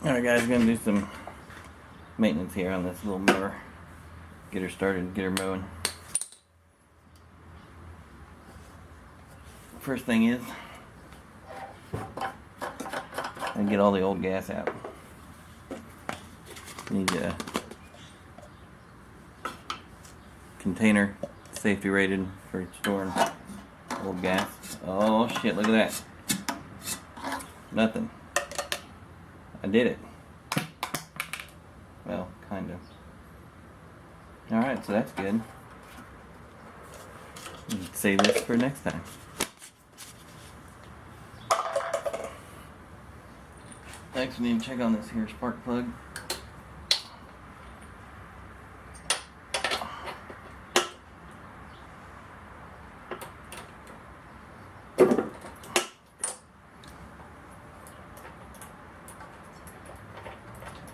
Alright guys, gonna do some maintenance here on this little mower. Get her started, get her mowing. First thing is, and get all the old gas out. Need a container, safety rated for storing old gas. Oh shit, look at that. Nothing. I did it. Well, kind of. Alright, so that's good. Save this for next time. Next we need to check on this here spark plug.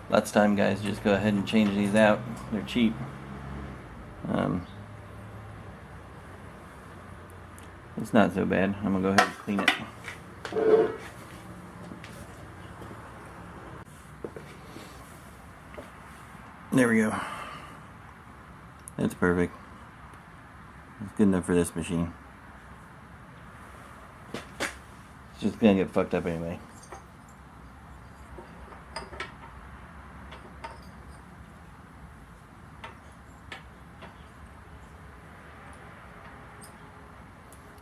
Lots of time, guys, just go ahead and change these out. They're cheap. It's not so bad. I'm gonna go ahead and clean it. There we go. That's perfect. It's good enough for this machine. It's just gonna get fucked up anyway.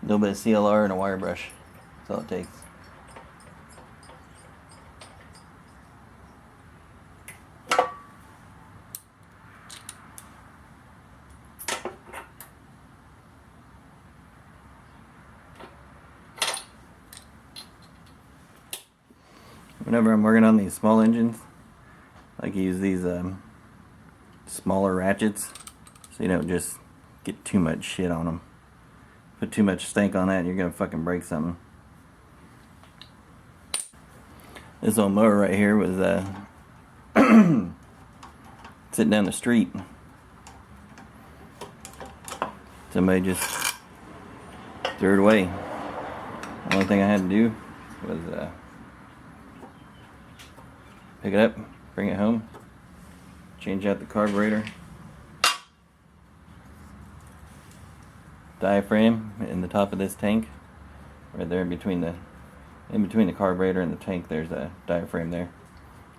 A little bit of CLR and a wire brush. That's all it takes. Whenever I'm working on these small engines, I like to use these smaller ratchets so you don't just get too much shit on them. Put too much stank on that, you're gonna fucking break something. This old mower right here was sitting down the street. Somebody just threw it away. The only thing I had to do was pick it up, bring it home, change out the carburetor, diaphragm in the top of this tank, right there in between the carburetor and the tank. There's a diaphragm there.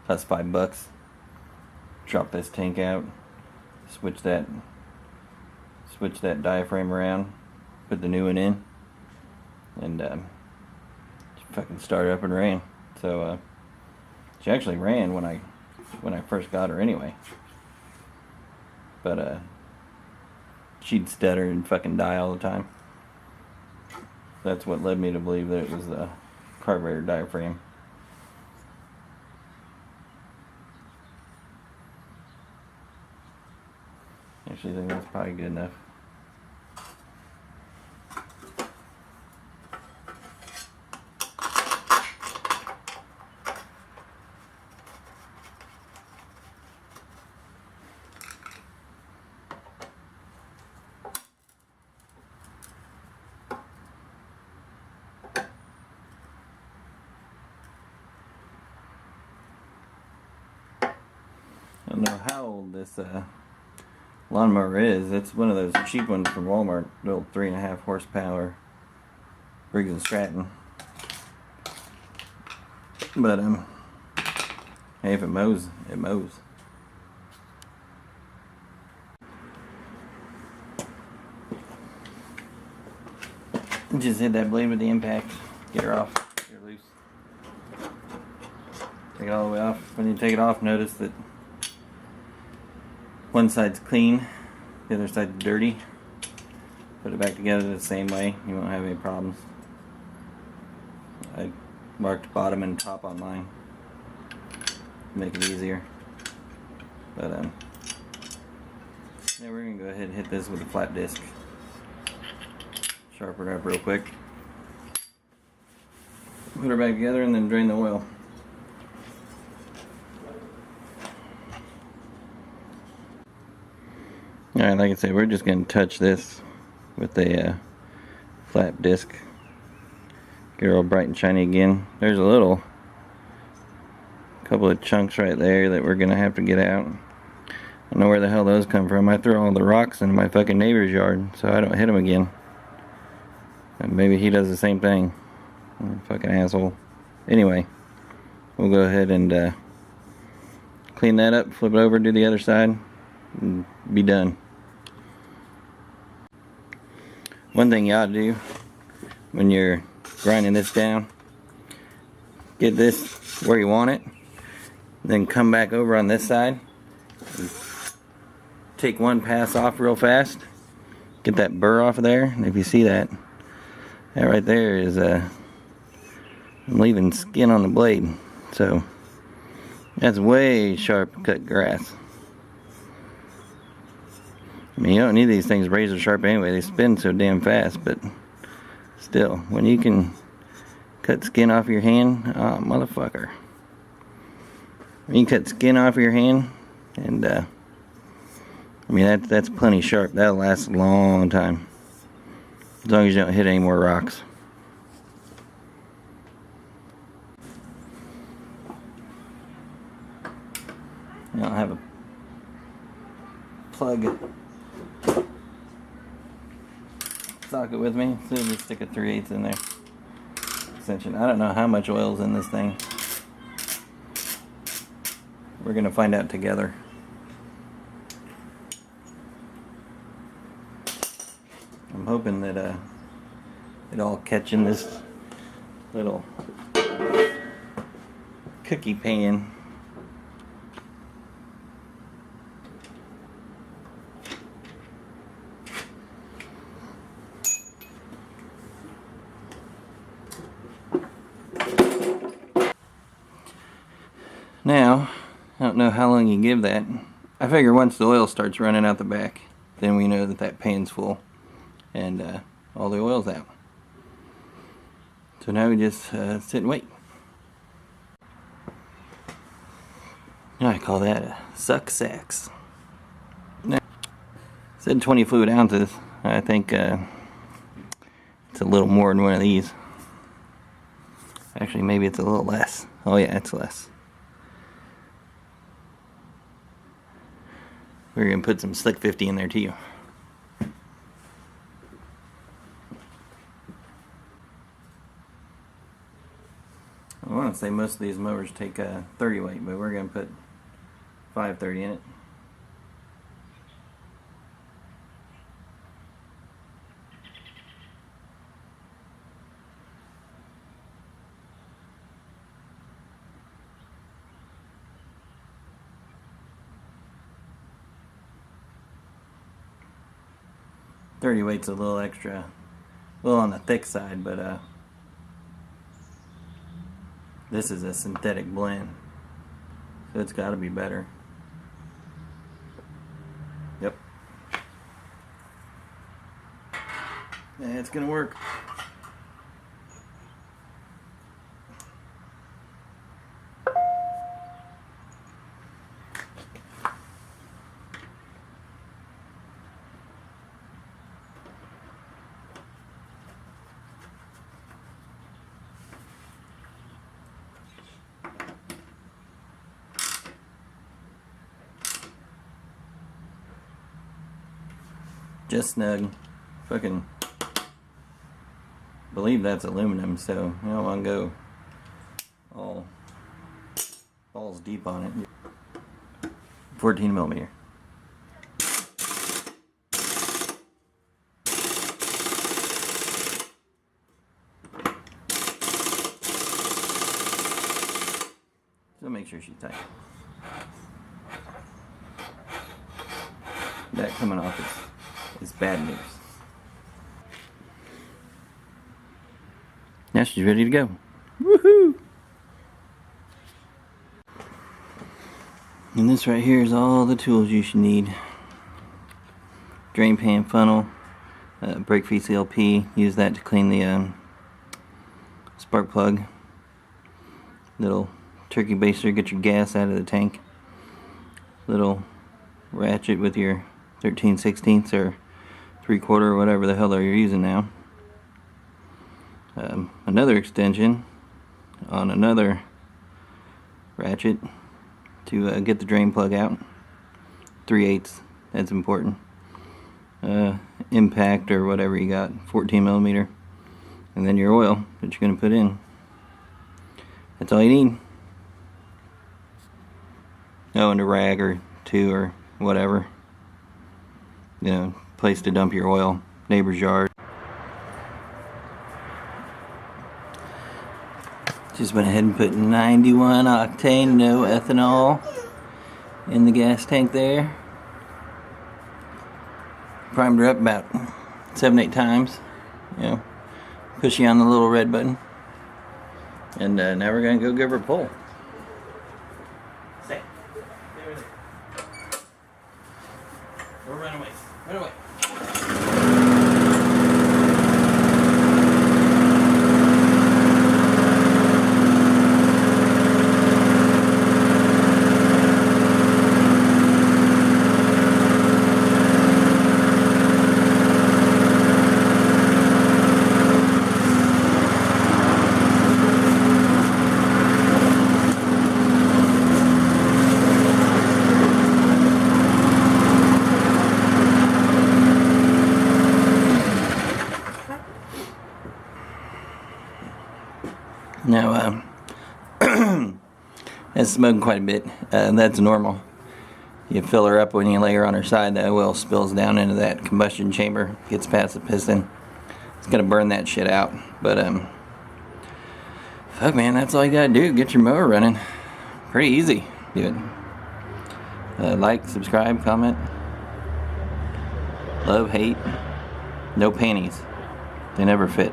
Costs $5. Drop this tank out, switch that diaphragm around, put the new one in, and fucking started up and ran. So she actually ran when I first got her anyway, but she'd stutter and fucking die all the time. That's what led me to believe that it was the carburetor diaphragm. Actually, I think that's probably good enough. I don't know how old this lawnmower is. It's one of those cheap ones from Walmart, little 3.5 horsepower Briggs and Stratton. But hey, if it mows, it mows. Just hit that blade with the impact. Get her off. Get her loose. Take it all the way off. When you take it off, notice that one side's clean, the other side's dirty. Put it back together the same way, you won't have any problems. I marked bottom and top on mine to make it easier. But yeah, we're gonna go ahead and hit this with a flat disc. Sharpen her up real quick. Put her back together and then drain the oil. Alright, like I said, we're just going to touch this with a flat disc. Get her all bright and shiny again. There's a little couple of chunks right there that we're gonna have to get out. I don't know where the hell those come from. I throw all the rocks into my fucking neighbor's yard so I don't hit him again. And maybe he does the same thing. Fucking asshole. Anyway, we'll go ahead and clean that up, flip it over, do the other side, and be done. One thing you ought to do when you're grinding this down, get this where you want it, then come back over on this side, take one pass off real fast, get that burr off of there, and if you see that, that right there is I'm leaving skin on the blade, so that's way sharp cut grass. I mean, you don't need these things razor sharp anyway, they spin so damn fast, but still, when you can cut skin off your hand, oh motherfucker. When you cut skin off your hand, and I mean that's plenty sharp, that'll last a long time. As long as you don't hit any more rocks. I don't have a plug socket with me, so just stick a 3/8 in there. Extension. I don't know how much oil's in this thing. We're gonna find out together. I'm hoping that it'll catch in this little cookie pan. Now, I don't know how long you give that. I figure once the oil starts running out the back, then we know that that pan's full and all the oil's out. So now we just sit and wait. I call that a success. Now, it said 20 fluid ounces. I think it's a little more than one of these. Actually, maybe it's a little less. Oh yeah, it's less. We're going to put some Slick 50 in there too. I want to say most of these mowers take a 30 weight, but we're going to put 530 in it. .30 weight's a little extra, a little on the thick side, but this is a synthetic blend, so it's got to be better. Yep. Yeah, it's gonna work. Just snug. Fucking believe that's aluminum, so you don't want to go all balls deep on it. 14 millimeter. So make sure she's tight. That coming off is bad news. Now she's ready to go. Woohoo! And this right here is all the tools you should need. Drain pan funnel, brake VCLP, use that to clean the spark plug. Little turkey baster, get your gas out of the tank. Little ratchet with your 13/16 or 3/4 or whatever the hell you're using now. Another extension on another ratchet to get the drain plug out. 3/8, that's important. Impact or whatever you got, 14mm, and then your oil that you're going to put in. That's all you need. Oh, and a rag or two or whatever, you know, place to dump your oil, neighbor's yard. Just went ahead and put 91 octane, no ethanol, in the gas tank there. Primed her up about 7-8 times. You know, pushy on the little red button. And now we're gonna go give her a pull. Stay. Stay right there. Or run away. Run away. Now, it's smoking quite a bit. That's normal. You fill her up when you lay her on her side, the oil spills down into that combustion chamber, gets past the piston. It's gonna burn that shit out. But fuck man, that's all you gotta do. Get your mower running. Pretty easy. Do it. Like, subscribe, comment. Love, hate. No panties. They never fit.